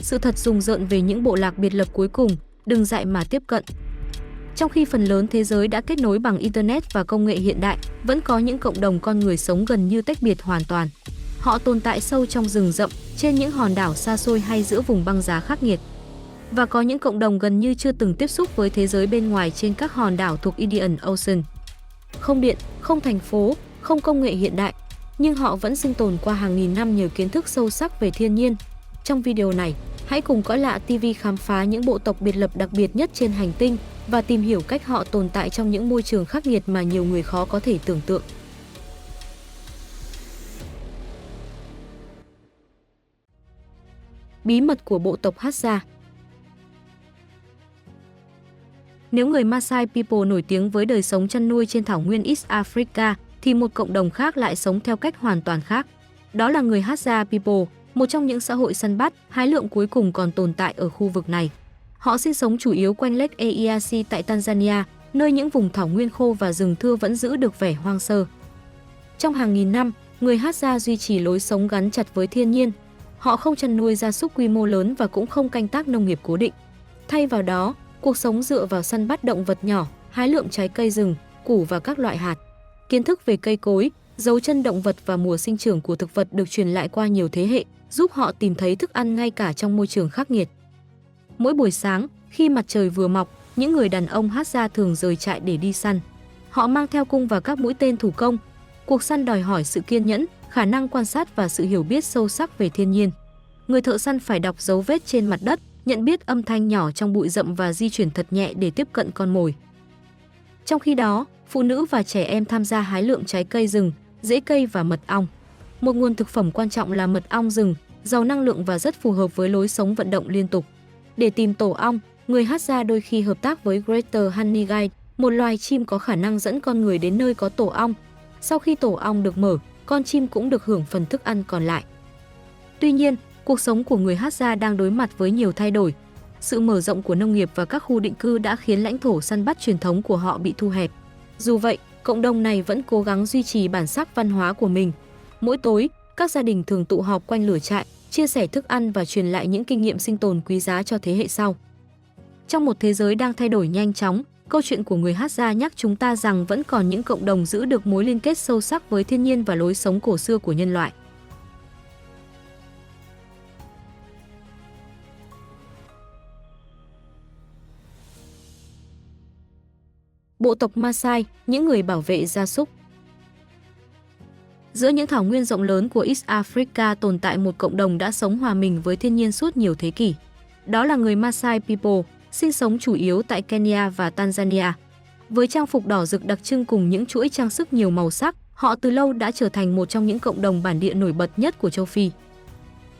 sự thật rùng rợn về những bộ lạc biệt lập cuối cùng, đừng dại mà tiếp cận. Trong khi phần lớn thế giới đã kết nối bằng Internet và công nghệ hiện đại, vẫn có những cộng đồng con người sống gần như tách biệt hoàn toàn. Họ tồn tại sâu trong rừng rậm, trên những hòn đảo xa xôi hay giữa vùng băng giá khắc nghiệt. Và có những cộng đồng gần như chưa từng tiếp xúc với thế giới bên ngoài trên các hòn đảo thuộc Indian Ocean. Không điện, không thành phố, không công nghệ hiện đại, nhưng họ vẫn sinh tồn qua hàng nghìn năm nhờ kiến thức sâu sắc về thiên nhiên. Trong video này, hãy cùng Cõi Lạ TV khám phá những bộ tộc biệt lập đặc biệt nhất trên hành tinh và tìm hiểu cách họ tồn tại trong những môi trường khắc nghiệt mà nhiều người khó có thể tưởng tượng. Bí mật của bộ tộc Hadza. Nếu người Maasai People nổi tiếng với đời sống chăn nuôi trên thảo nguyên East Africa, thì một cộng đồng khác lại sống theo cách hoàn toàn khác. Đó là người Hadza People, một trong những xã hội săn bắt, hái lượm cuối cùng còn tồn tại ở khu vực này. Họ sinh sống chủ yếu quanh Lake Eyasi tại Tanzania, nơi những vùng thảo nguyên khô và rừng thưa vẫn giữ được vẻ hoang sơ. Trong hàng nghìn năm, người Hadza duy trì lối sống gắn chặt với thiên nhiên. Họ không chăn nuôi gia súc quy mô lớn và cũng không canh tác nông nghiệp cố định. Thay vào đó, cuộc sống dựa vào săn bắt động vật nhỏ, hái lượm trái cây rừng, củ và các loại hạt. Kiến thức về cây cối, dấu chân động vật và mùa sinh trưởng của thực vật được truyền lại qua nhiều thế hệ, giúp họ tìm thấy thức ăn ngay cả trong môi trường khắc nghiệt. Mỗi buổi sáng, khi mặt trời vừa mọc, những người đàn ông Hadza thường rời trại để đi săn. Họ mang theo cung và các mũi tên thủ công. Cuộc săn đòi hỏi sự kiên nhẫn, khả năng quan sát và sự hiểu biết sâu sắc về thiên nhiên. Người thợ săn phải đọc dấu vết trên mặt đất, nhận biết âm thanh nhỏ trong bụi rậm và di chuyển thật nhẹ để tiếp cận con mồi. Trong khi đó, phụ nữ và trẻ em tham gia hái lượm trái cây rừng, rễ cây và mật ong. Một nguồn thực phẩm quan trọng là mật ong rừng, giàu năng lượng và rất phù hợp với lối sống vận động liên tục. Để tìm tổ ong, người Hadza đôi khi hợp tác với Greater Honey Guide, một loài chim có khả năng dẫn con người đến nơi có tổ ong. Sau khi tổ ong được mở, con chim cũng được hưởng phần thức ăn còn lại. Tuy nhiên, cuộc sống của người Hadza đang đối mặt với nhiều thay đổi. Sự mở rộng của nông nghiệp và các khu định cư đã khiến lãnh thổ săn bắt truyền thống của họ bị thu hẹp. Dù vậy, cộng đồng này vẫn cố gắng duy trì bản sắc văn hóa của mình. Mỗi tối, các gia đình thường tụ họp quanh lửa trại, chia sẻ thức ăn và truyền lại những kinh nghiệm sinh tồn quý giá cho thế hệ sau. Trong một thế giới đang thay đổi nhanh chóng, câu chuyện của người Hadza nhắc chúng ta rằng vẫn còn những cộng đồng giữ được mối liên kết sâu sắc với thiên nhiên và lối sống cổ xưa của nhân loại. Bộ tộc Maasai, những người bảo vệ gia súc. Giữa những thảo nguyên rộng lớn của East Africa tồn tại một cộng đồng đã sống hòa mình với thiên nhiên suốt nhiều thế kỷ. Đó là người Maasai People, sinh sống chủ yếu tại Kenya và Tanzania. Với trang phục đỏ rực đặc trưng cùng những chuỗi trang sức nhiều màu sắc, họ từ lâu đã trở thành một trong những cộng đồng bản địa nổi bật nhất của châu Phi.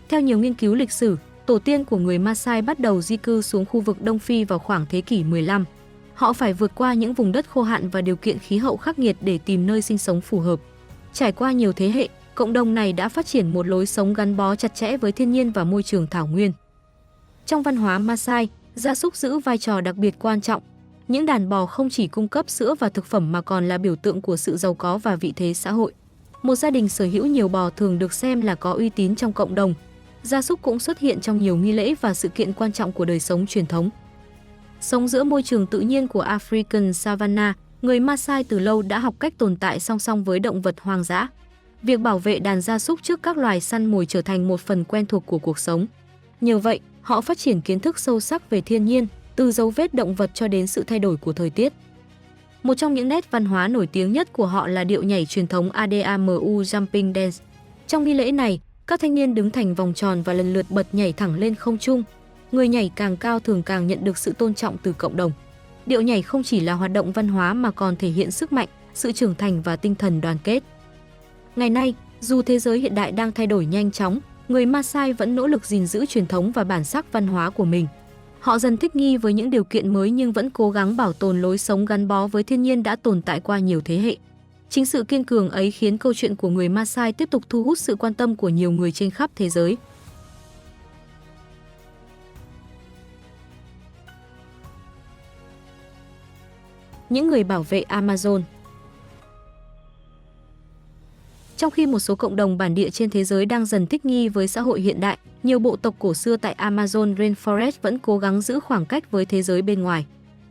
Theo nhiều nghiên cứu lịch sử, tổ tiên của người Maasai bắt đầu di cư xuống khu vực Đông Phi vào khoảng thế kỷ 15. Họ phải vượt qua những vùng đất khô hạn và điều kiện khí hậu khắc nghiệt để tìm nơi sinh sống phù hợp. Trải qua nhiều thế hệ, cộng đồng này đã phát triển một lối sống gắn bó chặt chẽ với thiên nhiên và môi trường thảo nguyên. Trong văn hóa Maasai, gia súc giữ vai trò đặc biệt quan trọng. Những đàn bò không chỉ cung cấp sữa và thực phẩm mà còn là biểu tượng của sự giàu có và vị thế xã hội. Một gia đình sở hữu nhiều bò thường được xem là có uy tín trong cộng đồng. Gia súc cũng xuất hiện trong nhiều nghi lễ và sự kiện quan trọng của đời sống truyền thống. Sống giữa môi trường tự nhiên của African Savannah, người Maasai từ lâu đã học cách tồn tại song song với động vật hoang dã. Việc bảo vệ đàn gia súc trước các loài săn mồi trở thành một phần quen thuộc của cuộc sống. Nhờ vậy, họ phát triển kiến thức sâu sắc về thiên nhiên, từ dấu vết động vật cho đến sự thay đổi của thời tiết. Một trong những nét văn hóa nổi tiếng nhất của họ là điệu nhảy truyền thống Adamu Jumping Dance. Trong nghi lễ này, các thanh niên đứng thành vòng tròn và lần lượt bật nhảy thẳng lên không trung. Người nhảy càng cao thường càng nhận được sự tôn trọng từ cộng đồng. Điệu nhảy không chỉ là hoạt động văn hóa mà còn thể hiện sức mạnh, sự trưởng thành và tinh thần đoàn kết. Ngày nay, dù thế giới hiện đại đang thay đổi nhanh chóng, người Maasai vẫn nỗ lực gìn giữ truyền thống và bản sắc văn hóa của mình. Họ dần thích nghi với những điều kiện mới nhưng vẫn cố gắng bảo tồn lối sống gắn bó với thiên nhiên đã tồn tại qua nhiều thế hệ. Chính sự kiên cường ấy khiến câu chuyện của người Maasai tiếp tục thu hút sự quan tâm của nhiều người trên khắp thế giới. Những người bảo vệ Amazon. Trong khi một số cộng đồng bản địa trên thế giới đang dần thích nghi với xã hội hiện đại, nhiều bộ tộc cổ xưa tại Amazon Rainforest vẫn cố gắng giữ khoảng cách với thế giới bên ngoài.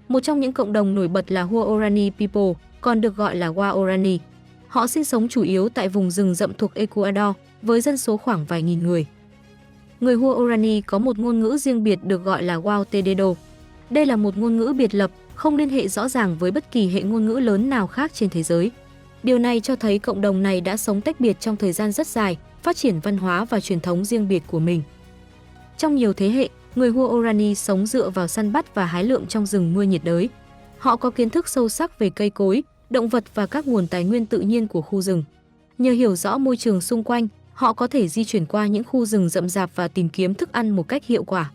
Một trong những cộng đồng nổi bật là Huaorani People, còn được gọi là Waorani. Họ sinh sống chủ yếu tại vùng rừng rậm thuộc Ecuador, với dân số khoảng vài nghìn người. Người Huaorani có một ngôn ngữ riêng biệt được gọi là Huautededo. Đây là một ngôn ngữ biệt lập, không liên hệ rõ ràng với bất kỳ hệ ngôn ngữ lớn nào khác trên thế giới. Điều này cho thấy cộng đồng này đã sống tách biệt trong thời gian rất dài, phát triển văn hóa và truyền thống riêng biệt của mình. Trong nhiều thế hệ, người Huaorani sống dựa vào săn bắt và hái lượm trong rừng mưa nhiệt đới. Họ có kiến thức sâu sắc về cây cối, động vật và các nguồn tài nguyên tự nhiên của khu rừng. Nhờ hiểu rõ môi trường xung quanh, họ có thể di chuyển qua những khu rừng rậm rạp và tìm kiếm thức ăn một cách hiệu quả.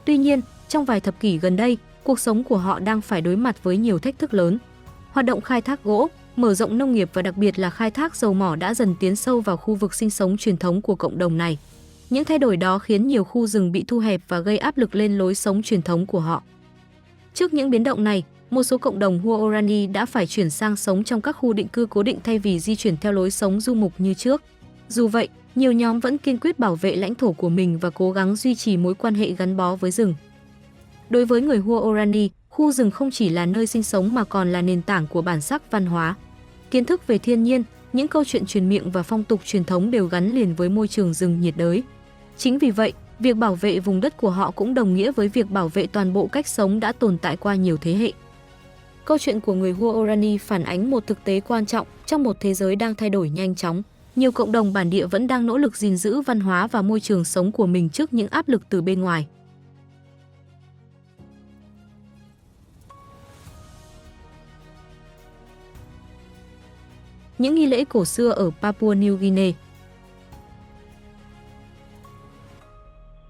Tuy nhiên, trong vài thập kỷ gần đây, cuộc sống của họ đang phải đối mặt với nhiều thách thức lớn. Hoạt động khai thác gỗ, mở rộng nông nghiệp và đặc biệt là khai thác dầu mỏ đã dần tiến sâu vào khu vực sinh sống truyền thống của cộng đồng này. Những thay đổi đó khiến nhiều khu rừng bị thu hẹp và gây áp lực lên lối sống truyền thống của họ. Trước những biến động này, một số cộng đồng Huaorani đã phải chuyển sang sống trong các khu định cư cố định thay vì di chuyển theo lối sống du mục như trước. Dù vậy, nhiều nhóm vẫn kiên quyết bảo vệ lãnh thổ của mình và cố gắng duy trì mối quan hệ gắn bó với rừng. Đối với người Huaorani, khu rừng không chỉ là nơi sinh sống mà còn là nền tảng của bản sắc văn hóa. Kiến thức về thiên nhiên, những câu chuyện truyền miệng và phong tục truyền thống đều gắn liền với môi trường rừng nhiệt đới. Chính vì vậy, việc bảo vệ vùng đất của họ cũng đồng nghĩa với việc bảo vệ toàn bộ cách sống đã tồn tại qua nhiều thế hệ. Câu chuyện của người Huaorani phản ánh một thực tế quan trọng trong một thế giới đang thay đổi nhanh chóng. Nhiều cộng đồng bản địa vẫn đang nỗ lực gìn giữ văn hóa và môi trường sống của mình trước những áp lực từ bên ngoài. Những nghi lễ cổ xưa ở Papua New Guinea.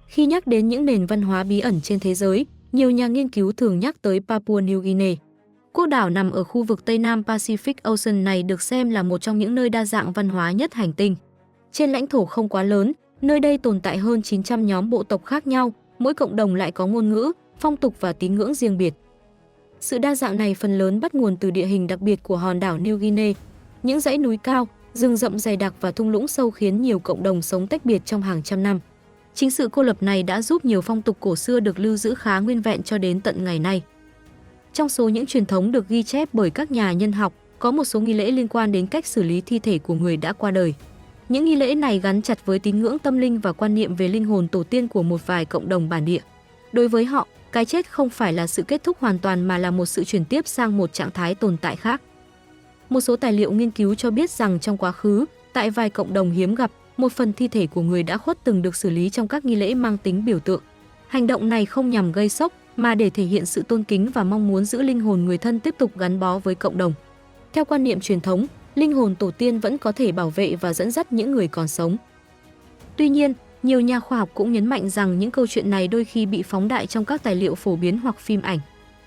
Khi nhắc đến những nền văn hóa bí ẩn trên thế giới, nhiều nhà nghiên cứu thường nhắc tới Papua New Guinea. Quốc đảo nằm ở khu vực Tây Nam Pacific Ocean này được xem là một trong những nơi đa dạng văn hóa nhất hành tinh. Trên lãnh thổ không quá lớn, nơi đây tồn tại hơn 900 nhóm bộ tộc khác nhau, mỗi cộng đồng lại có ngôn ngữ, phong tục và tín ngưỡng riêng biệt. Sự đa dạng này phần lớn bắt nguồn từ địa hình đặc biệt của hòn đảo New Guinea. Những dãy núi cao, rừng rậm dày đặc và thung lũng sâu khiến nhiều cộng đồng sống tách biệt trong hàng trăm năm. Chính sự cô lập này đã giúp nhiều phong tục cổ xưa được lưu giữ khá nguyên vẹn cho đến tận ngày nay. Trong số những truyền thống được ghi chép bởi các nhà nhân học, có một số nghi lễ liên quan đến cách xử lý thi thể của người đã qua đời. Những nghi lễ này gắn chặt với tín ngưỡng tâm linh và quan niệm về linh hồn tổ tiên của một vài cộng đồng bản địa. Đối với họ, cái chết không phải là sự kết thúc hoàn toàn mà là một sự chuyển tiếp sang một trạng thái tồn tại khác. Một số tài liệu nghiên cứu cho biết rằng trong quá khứ, tại vài cộng đồng hiếm gặp, một phần thi thể của người đã khuất từng được xử lý trong các nghi lễ mang tính biểu tượng. Hành động này không nhằm gây sốc, mà để thể hiện sự tôn kính và mong muốn giữ linh hồn người thân tiếp tục gắn bó với cộng đồng. Theo quan niệm truyền thống, linh hồn tổ tiên vẫn có thể bảo vệ và dẫn dắt những người còn sống. Tuy nhiên, nhiều nhà khoa học cũng nhấn mạnh rằng những câu chuyện này đôi khi bị phóng đại trong các tài liệu phổ biến hoặc phim ảnh.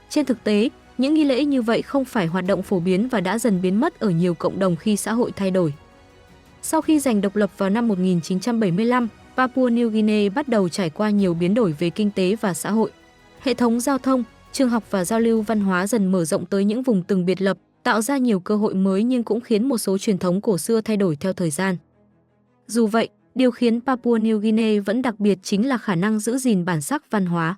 Trên thực tế, những nghi lễ như vậy không phải hoạt động phổ biến và đã dần biến mất ở nhiều cộng đồng khi xã hội thay đổi. Sau khi giành độc lập vào năm 1975, Papua New Guinea bắt đầu trải qua nhiều biến đổi về kinh tế và xã hội. Hệ thống giao thông, trường học và giao lưu văn hóa dần mở rộng tới những vùng từng biệt lập, tạo ra nhiều cơ hội mới nhưng cũng khiến một số truyền thống cổ xưa thay đổi theo thời gian. Dù vậy, điều khiến Papua New Guinea vẫn đặc biệt chính là khả năng giữ gìn bản sắc văn hóa.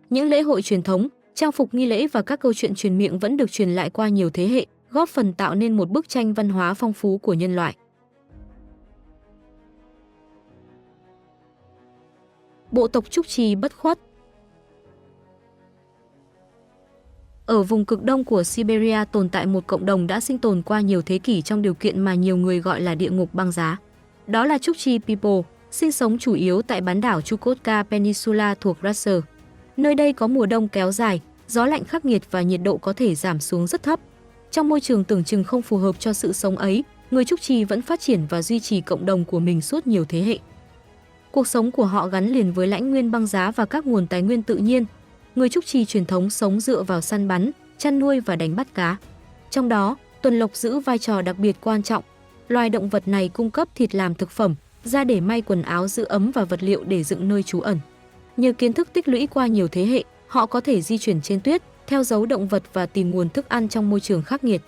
Những lễ hội truyền thống, trang phục nghi lễ và các câu chuyện truyền miệng vẫn được truyền lại qua nhiều thế hệ, góp phần tạo nên một bức tranh văn hóa phong phú của nhân loại. Bộ tộc Chukchi Trì bất khuất. Ở vùng cực đông của Siberia tồn tại một cộng đồng đã sinh tồn qua nhiều thế kỷ trong điều kiện mà nhiều người gọi là địa ngục băng giá. Đó là Chukchi People, sinh sống chủ yếu tại bán đảo Chukotka Peninsula thuộc Russia. Nơi đây có mùa đông kéo dài, gió lạnh khắc nghiệt và nhiệt độ có thể giảm xuống rất thấp. Trong môi trường tưởng chừng không phù hợp cho sự sống ấy, người Chukchi vẫn phát triển và duy trì cộng đồng của mình suốt nhiều thế hệ. Cuộc sống của họ gắn liền với lãnh nguyên băng giá và các nguồn tài nguyên tự nhiên. Người Chukchi truyền thống sống dựa vào săn bắn, chăn nuôi và đánh bắt cá. Trong đó, tuần lộc giữ vai trò đặc biệt quan trọng. Loài động vật này cung cấp thịt làm thực phẩm, da để may quần áo giữ ấm và vật liệu để dựng nơi trú ẩn. Nhờ kiến thức tích lũy qua nhiều thế hệ, họ có thể di chuyển trên tuyết, theo dấu động vật và tìm nguồn thức ăn trong môi trường khắc nghiệt.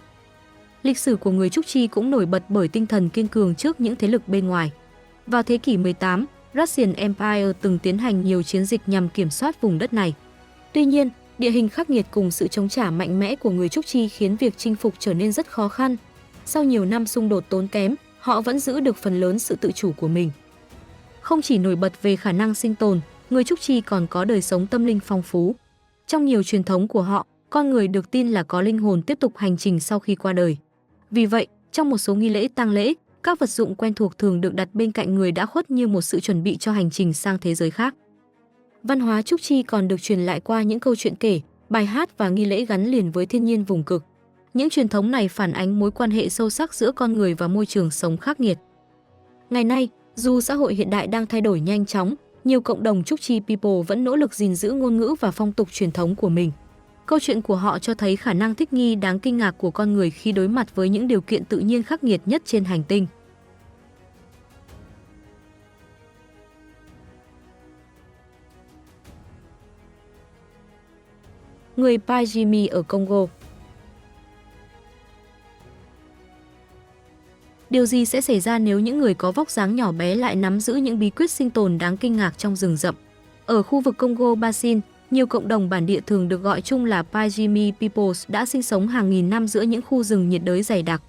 Lịch sử của người Chukchi cũng nổi bật bởi tinh thần kiên cường trước những thế lực bên ngoài. Vào thế kỷ 18, Russian Empire từng tiến hành nhiều chiến dịch nhằm kiểm soát vùng đất này. Tuy nhiên, địa hình khắc nghiệt cùng sự chống trả mạnh mẽ của người Chukchi khiến việc chinh phục trở nên rất khó khăn. Sau nhiều năm xung đột tốn kém, họ vẫn giữ được phần lớn sự tự chủ của mình. Không chỉ nổi bật về khả năng sinh tồn, người Chukchi còn có đời sống tâm linh phong phú. Trong nhiều truyền thống của họ, con người được tin là có linh hồn tiếp tục hành trình sau khi qua đời. Vì vậy, trong một số nghi lễ tang lễ, các vật dụng quen thuộc thường được đặt bên cạnh người đã khuất như một sự chuẩn bị cho hành trình sang thế giới khác. Văn hóa Chukchi còn được truyền lại qua những câu chuyện kể, bài hát và nghi lễ gắn liền với thiên nhiên vùng cực. Những truyền thống này phản ánh mối quan hệ sâu sắc giữa con người và môi trường sống khắc nghiệt. Ngày nay, dù xã hội hiện đại đang thay đổi nhanh chóng, nhiều cộng đồng Chukchi people vẫn nỗ lực gìn giữ ngôn ngữ và phong tục truyền thống của mình. Câu chuyện của họ cho thấy khả năng thích nghi đáng kinh ngạc của con người khi đối mặt với những điều kiện tự nhiên khắc nghiệt nhất trên hành tinh. Người Pygmy ở Congo. Điều gì sẽ xảy ra nếu những người có vóc dáng nhỏ bé lại nắm giữ những bí quyết sinh tồn đáng kinh ngạc trong rừng rậm? Ở khu vực Congo Basin, nhiều cộng đồng bản địa thường được gọi chung là Pygmy peoples đã sinh sống hàng nghìn năm giữa những khu rừng nhiệt đới dày đặc.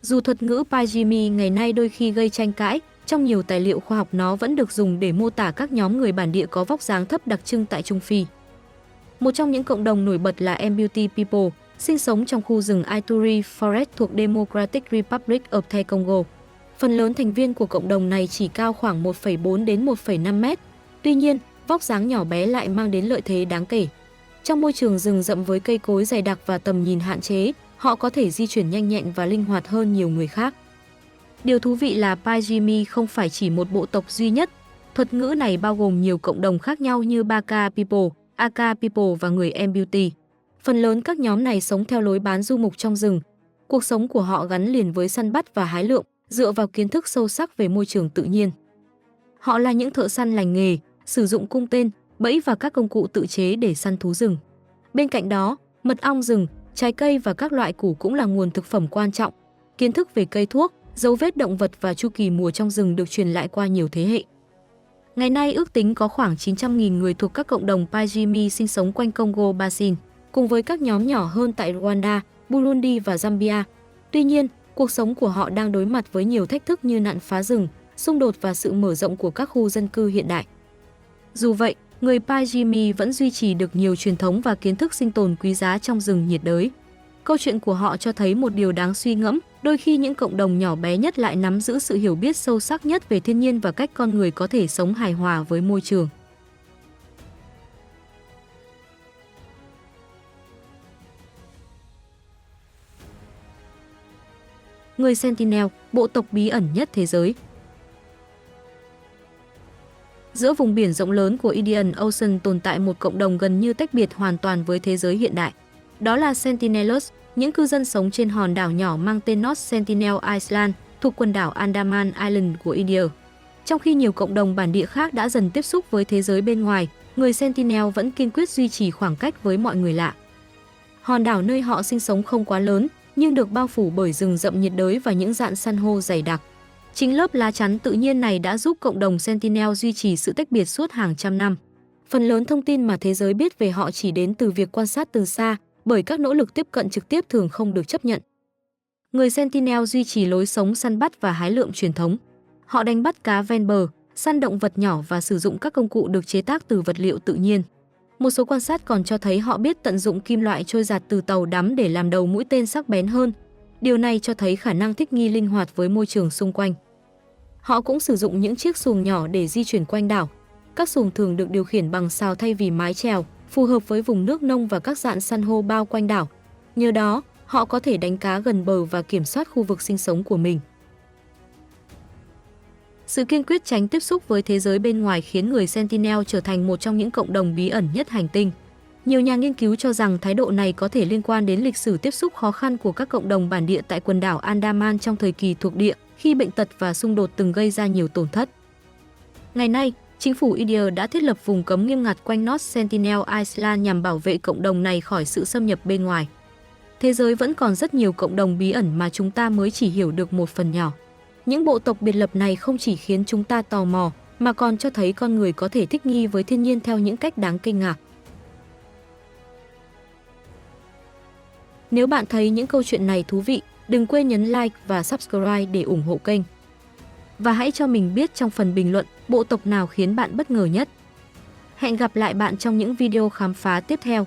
Dù thuật ngữ Pygmy ngày nay đôi khi gây tranh cãi, trong nhiều tài liệu khoa học nó vẫn được dùng để mô tả các nhóm người bản địa có vóc dáng thấp đặc trưng tại Trung Phi. Một trong những cộng đồng nổi bật là Mbuti people, sinh sống trong khu rừng Ituri Forest thuộc Democratic Republic of the Congo. Phần lớn thành viên của cộng đồng này chỉ cao khoảng 1,4 đến 1,5 mét. Tuy nhiên, vóc dáng nhỏ bé lại mang đến lợi thế đáng kể. Trong môi trường rừng rậm với cây cối dày đặc và tầm nhìn hạn chế, họ có thể di chuyển nhanh nhẹn và linh hoạt hơn nhiều người khác. Điều thú vị là Pygmy không phải chỉ một bộ tộc duy nhất. Thuật ngữ này bao gồm nhiều cộng đồng khác nhau như Baka people, Aka people và người Mbuti. Phần lớn các nhóm này sống theo lối bán du mục trong rừng. Cuộc sống của họ gắn liền với săn bắt và hái lượm, dựa vào kiến thức sâu sắc về môi trường tự nhiên. Họ là những thợ săn lành nghề, sử dụng cung tên, bẫy và các công cụ tự chế để săn thú rừng. Bên cạnh đó, mật ong rừng, trái cây và các loại củ cũng là nguồn thực phẩm quan trọng. Kiến thức về cây thuốc, dấu vết động vật và chu kỳ mùa trong rừng được truyền lại qua nhiều thế hệ. Ngày nay ước tính có khoảng 900.000 người thuộc các cộng đồng Pygmy sinh sống quanh Congo Basin, cùng với các nhóm nhỏ hơn tại Rwanda, Burundi và Zambia. Tuy nhiên, cuộc sống của họ đang đối mặt với nhiều thách thức như nạn phá rừng, xung đột và sự mở rộng của các khu dân cư hiện đại. Dù vậy, người Pygmy vẫn duy trì được nhiều truyền thống và kiến thức sinh tồn quý giá trong rừng nhiệt đới. Câu chuyện của họ cho thấy một điều đáng suy ngẫm, đôi khi những cộng đồng nhỏ bé nhất lại nắm giữ sự hiểu biết sâu sắc nhất về thiên nhiên và cách con người có thể sống hài hòa với môi trường. Người Sentinel, bộ tộc bí ẩn nhất thế giới. Giữa vùng biển rộng lớn của Indian Ocean tồn tại một cộng đồng gần như tách biệt hoàn toàn với thế giới hiện đại. Đó là Sentinelers, những cư dân sống trên hòn đảo nhỏ mang tên North Sentinel Island, thuộc quần đảo Andaman Island của India. Trong khi nhiều cộng đồng bản địa khác đã dần tiếp xúc với thế giới bên ngoài, người Sentinel vẫn kiên quyết duy trì khoảng cách với mọi người lạ. Hòn đảo nơi họ sinh sống không quá lớn, nhưng được bao phủ bởi rừng rậm nhiệt đới và những rạn san hô dày đặc. Chính lớp lá chắn tự nhiên này đã giúp cộng đồng Sentinel duy trì sự tách biệt suốt hàng trăm năm. Phần lớn thông tin mà thế giới biết về họ chỉ đến từ việc quan sát từ xa, bởi các nỗ lực tiếp cận trực tiếp thường không được chấp nhận. Người Sentinel duy trì lối sống săn bắt và hái lượm truyền thống. Họ đánh bắt cá ven bờ, săn động vật nhỏ và sử dụng các công cụ được chế tác từ vật liệu tự nhiên. Một số quan sát còn cho thấy họ biết tận dụng kim loại trôi dạt từ tàu đắm để làm đầu mũi tên sắc bén hơn. Điều này cho thấy khả năng thích nghi linh hoạt với môi trường xung quanh. Họ cũng sử dụng những chiếc xuồng nhỏ để di chuyển quanh đảo. Các xuồng thường được điều khiển bằng sào thay vì mái chèo, phù hợp với vùng nước nông và các rạn san hô bao quanh đảo. Nhờ đó, họ có thể đánh cá gần bờ và kiểm soát khu vực sinh sống của mình. Sự kiên quyết tránh tiếp xúc với thế giới bên ngoài khiến người Sentinel trở thành một trong những cộng đồng bí ẩn nhất hành tinh. Nhiều nhà nghiên cứu cho rằng thái độ này có thể liên quan đến lịch sử tiếp xúc khó khăn của các cộng đồng bản địa tại quần đảo Andaman trong thời kỳ thuộc địa, khi bệnh tật và xung đột từng gây ra nhiều tổn thất. Ngày nay, chính phủ India đã thiết lập vùng cấm nghiêm ngặt quanh North Sentinel Island nhằm bảo vệ cộng đồng này khỏi sự xâm nhập bên ngoài. Thế giới vẫn còn rất nhiều cộng đồng bí ẩn mà chúng ta mới chỉ hiểu được một phần nhỏ. Những bộ tộc biệt lập này không chỉ khiến chúng ta tò mò, mà còn cho thấy con người có thể thích nghi với thiên nhiên theo những cách đáng kinh ngạc. Nếu bạn thấy những câu chuyện này thú vị, đừng quên nhấn like và subscribe để ủng hộ kênh. Và hãy cho mình biết trong phần bình luận bộ tộc nào khiến bạn bất ngờ nhất. Hẹn gặp lại bạn trong những video khám phá tiếp theo.